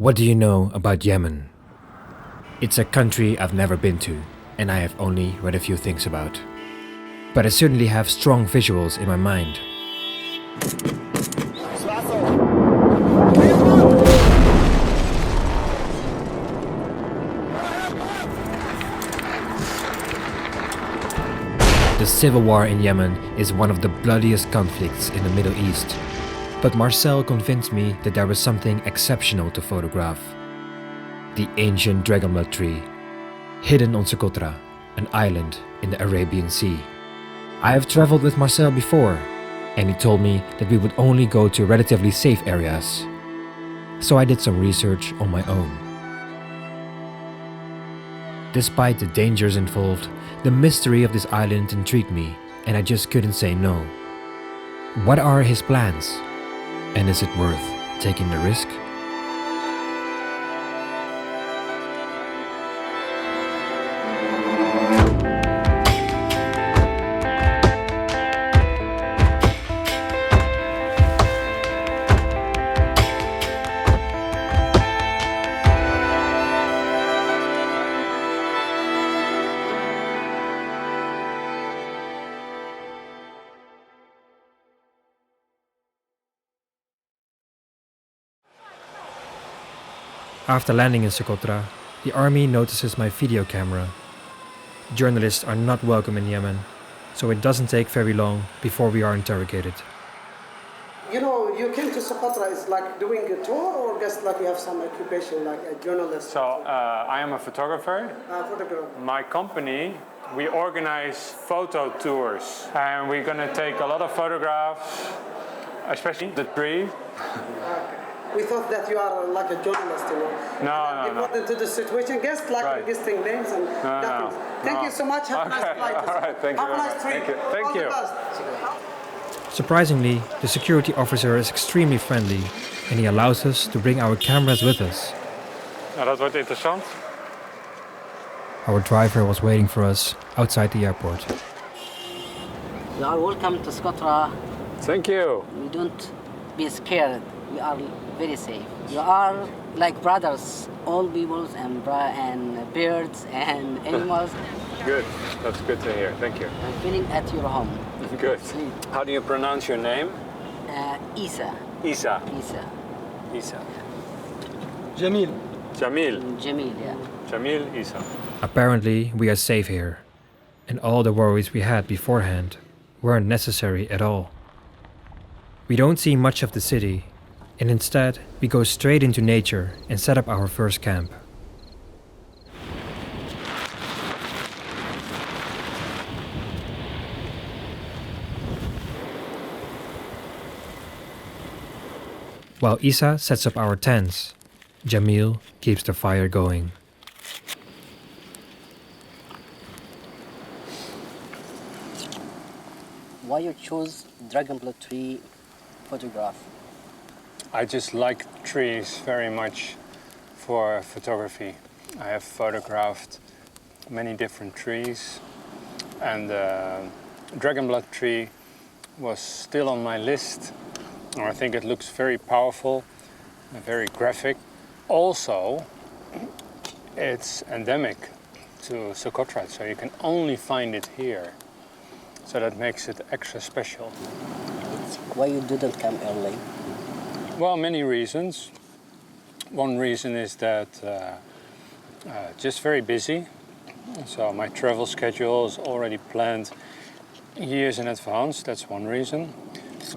What do you know about Yemen? It's a country I've never been to, and I have only read a few things about. But I certainly have strong visuals in my mind. The civil war in Yemen is one of the bloodiest conflicts in the Middle East. But Marsel convinced me that there was something exceptional to photograph. The ancient dragonblood tree, hidden on Socotra, an island in the Arabian Sea. I have traveled with Marsel before, and he told me that we would only go to relatively safe areas. So I did some research on my own. Despite the dangers involved, the mystery of this island intrigued me, and I just couldn't say no. What are his plans? And is it worth taking the risk? After landing in Socotra, the army notices my video camera. Journalists are not welcome in Yemen, so it doesn't take very long before we are interrogated. You know, you came to Socotra, it's like doing a tour or just like you have some occupation like a journalist? So I am a photographer. My company, we organize photo tours and we're going to take a lot of photographs, especially the tree. We thought that you are like a journalist, you know. No. Important to the situation, guest like right. Guesting names and nothing. Thank you so much. Have a nice flight. All right, thank you. Have a nice trip. Thank you. Surprisingly, the security officer is extremely friendly, and he allows us to bring our cameras with us. Nou, dat wordt interessant. Our driver was waiting for us outside the airport. You are welcome to Socotra. Thank you. You don't be scared. We are very safe. You are like brothers, all peoples and birds and animals. Good. That's good to hear. Thank you. I'm feeling at your home. Good. How do you pronounce your name? Isa. Isa. Isa. Isa. Jamil. Jamil. Jamil, yeah. Jamil Isa. Apparently, we are safe here, and all the worries we had beforehand weren't necessary at all. We don't see much of the city, and instead we go straight into nature and set up our first camp. While Isa sets up our tents, Jamil keeps the fire going. Why you choose dragonblood tree photograph? I just like trees very much for photography. I have photographed many different trees, and the dragonblood tree was still on my list. I think it looks very powerful and very graphic. Also, it's endemic to Socotra, so you can only find it here. So that makes it extra special. Why you didn't come early? Well, many reasons. One reason is that just very busy. So my travel schedule is already planned years in advance. That's one reason.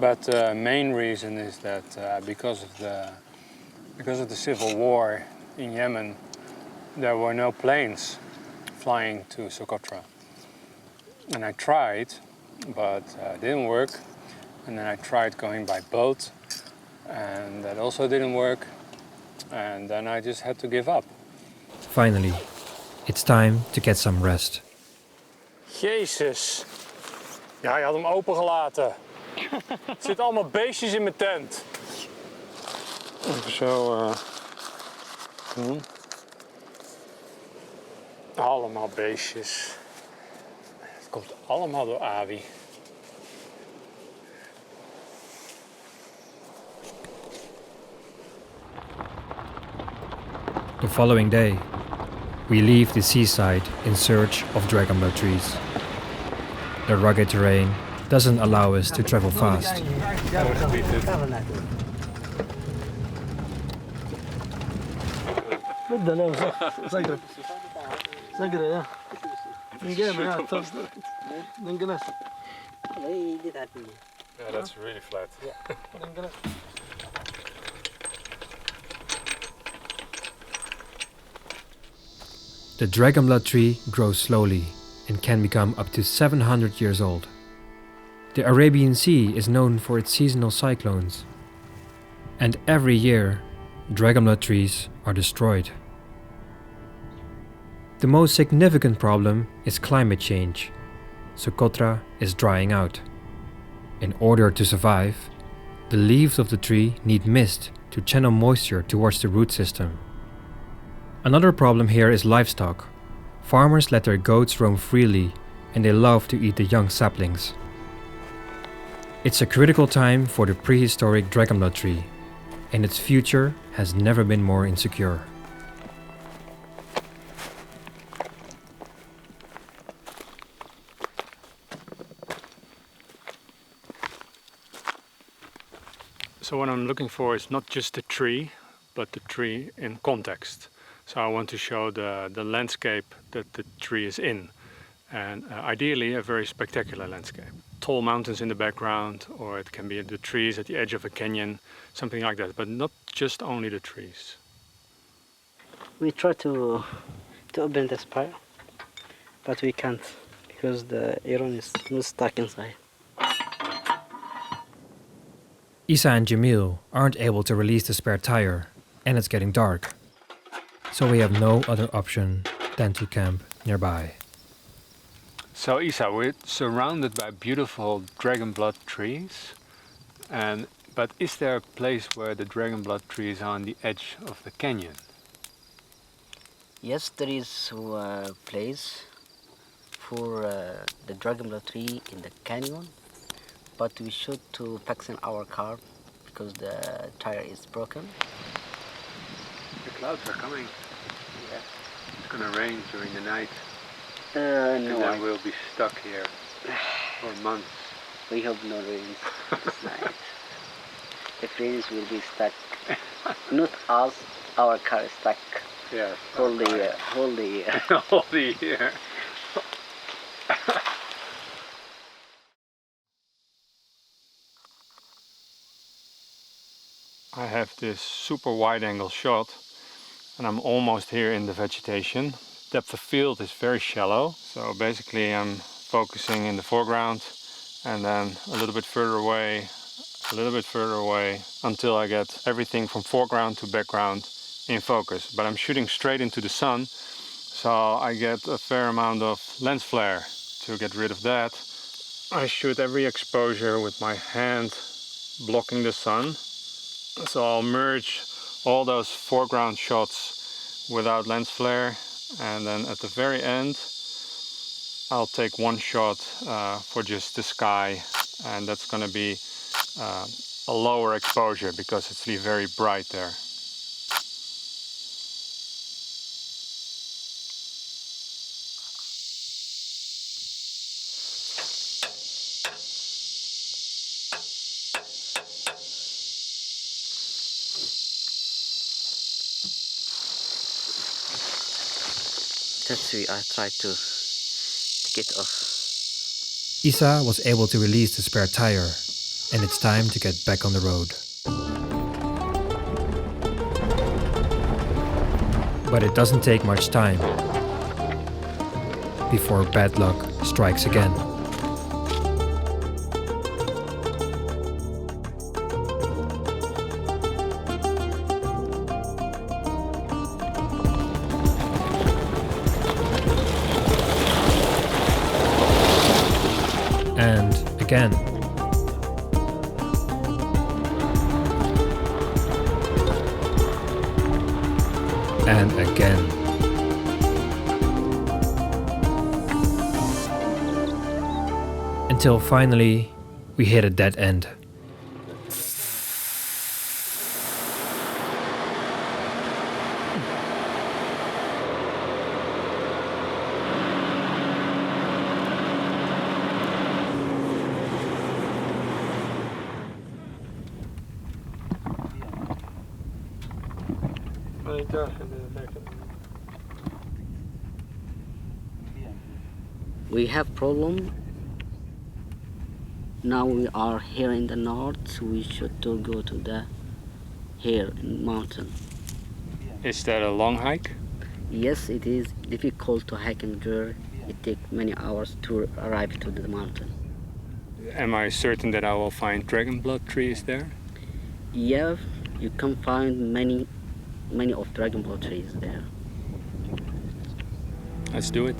But the main reason is that because of the civil war in Yemen, there were no planes flying to Socotra. And I tried, but it didn't work. And then I tried going by boat, and that also didn't work. And then I just had to give up. Finally, it's time to get some rest. Jezus. Ja, je had hem opengelaten. Er zitten allemaal beestjes in mijn tent. Even zo doen. Allemaal beestjes. Het komt allemaal door Awi. The following day, we leave the seaside in search of dragonblood trees. The rugged terrain doesn't allow us to travel fast. Yeah, that's really flat. The dragonblood tree grows slowly and can become up to 700 years old. The Arabian Sea is known for its seasonal cyclones. And every year, dragonblood trees are destroyed. The most significant problem is climate change. Socotra is drying out. In order to survive, the leaves of the tree need mist to channel moisture towards the root system. Another problem here is livestock. Farmers let their goats roam freely and they love to eat the young saplings. It's a critical time for the prehistoric dragonblood tree, and its future has never been more insecure. So what I'm looking for is not just the tree, but the tree in context. So I want to show the landscape that the tree is in, and ideally a very spectacular landscape. Tall mountains in the background, or it can be the trees at the edge of a canyon, something like that, but not just only the trees. We try to open the spire, but we can't because the iron is stuck inside. Isa and Jamil aren't able to release the spare tire, and it's getting dark. So we have no other option than to camp nearby. So Isa, we're surrounded by beautiful dragonblood trees, but is there a place where the dragonblood trees are on the edge of the canyon? Yes, there is a place for the dragonblood tree in the canyon, but we should to fix in our car because the tire is broken. The clouds are coming. Yeah. It's gonna rain during the night. No, And then we'll be stuck here for months. we hope no rains this night. If rains, we'll be stuck. Not us, our car is stuck. Yes. Whole the year. All the year. I have this super wide angle shot and I'm almost here in the vegetation. Depth of field is very shallow, so basically I'm focusing in the foreground and then a little bit further away, until I get everything from foreground to background in focus. But I'm shooting straight into the sun, so I get a fair amount of lens flare. To get rid of that, I shoot every exposure with my hand blocking the sun. So I'll merge all those foreground shots without lens flare, and then at the very end I'll take one shot for just the sky, and that's going to be a lower exposure because it's really very bright there. That's why I tried to get off. Isa was able to release the spare tire, and it's time to get back on the road. But it doesn't take much time before bad luck strikes again. And again. And again. Until finally we hit a dead end. We have problem. Now we are here in the north. We should to go to the here in mountain. Is that a long hike? Yes, it is difficult to hike in there. It takes many hours to arrive to the mountain. Am I certain that I will find dragon blood trees there? Yeah, you can find many of dragon blood trees there. Let's do it.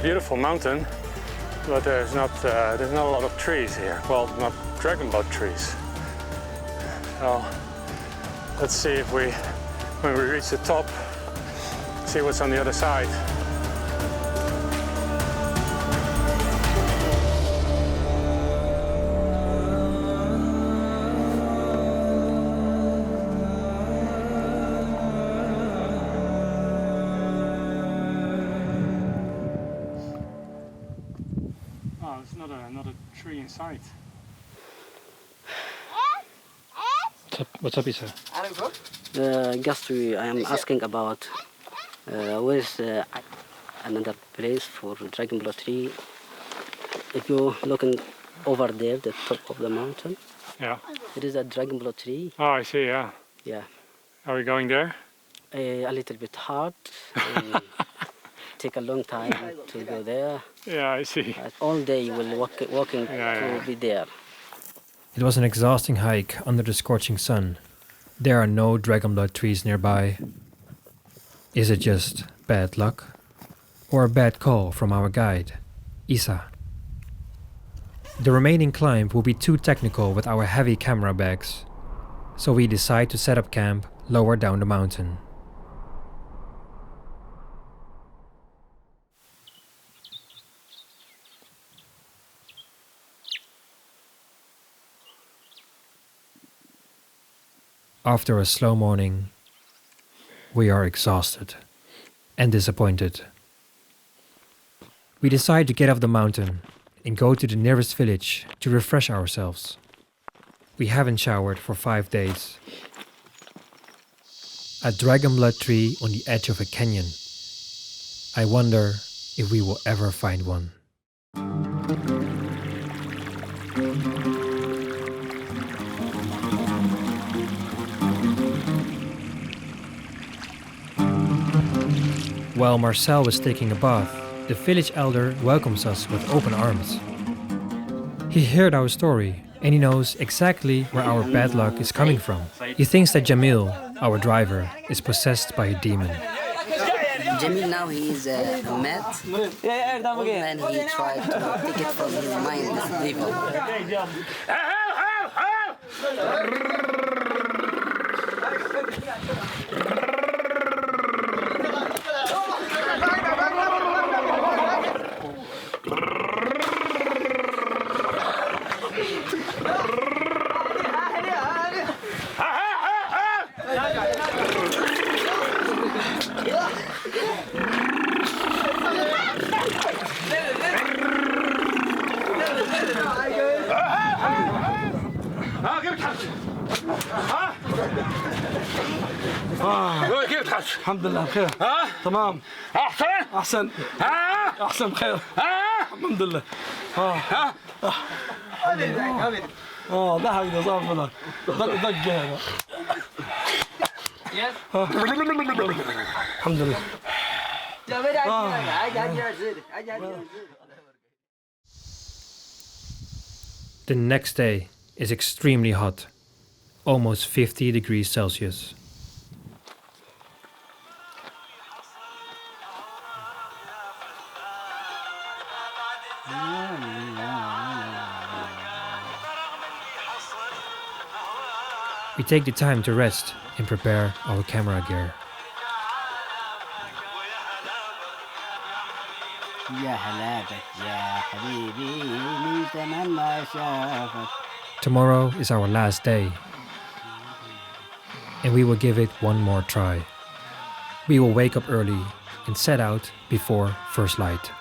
Beautiful mountain, but there's not a lot of trees here. Well, not dragon blood trees. So let's see if when we reach the top, see what's on the other side. There's not a tree in sight. What's up, Isa? Just I am asking about where is another place for dragon blood tree. If you're looking over there, the top of the mountain, Yeah. there is a dragon blood tree. Oh, I see, yeah. Yeah, Are we going there? a little bit hard. Take a long time to go there. Yeah, I see. All day you will walking Yeah. to be there. It was an exhausting hike under the scorching sun. There are no dragon blood trees nearby. Is it just bad luck? Or a bad call from our guide, Isa? The remaining climb will be too technical with our heavy camera bags, so we decide to set up camp lower down the mountain. After a slow morning, we are exhausted and disappointed. We decide to get off the mountain and go to the nearest village to refresh ourselves. We haven't showered for 5 days. A dragon blood tree on the edge of a canyon. I wonder if we will ever find one. While Marsel was taking a bath, the village elder welcomes us with open arms. He heard our story and he knows exactly where our bad luck is coming from. He thinks that Jamil, our driver, is possessed by a demon. Jamil now he is a mad, and he tried to take it from his mind, this devil. كيف تحس؟ الحمد لله بخير. تمام. أحسن. أحسن بخير. الحمد لله. ضحك ده صار فضل دق هذا. الحمد لله. The next day is extremely hot, almost 50 degrees Celsius. We take the time to rest and prepare our camera gear. Tomorrow is our last day, and we will give it one more try. We will wake up early and set out before first light.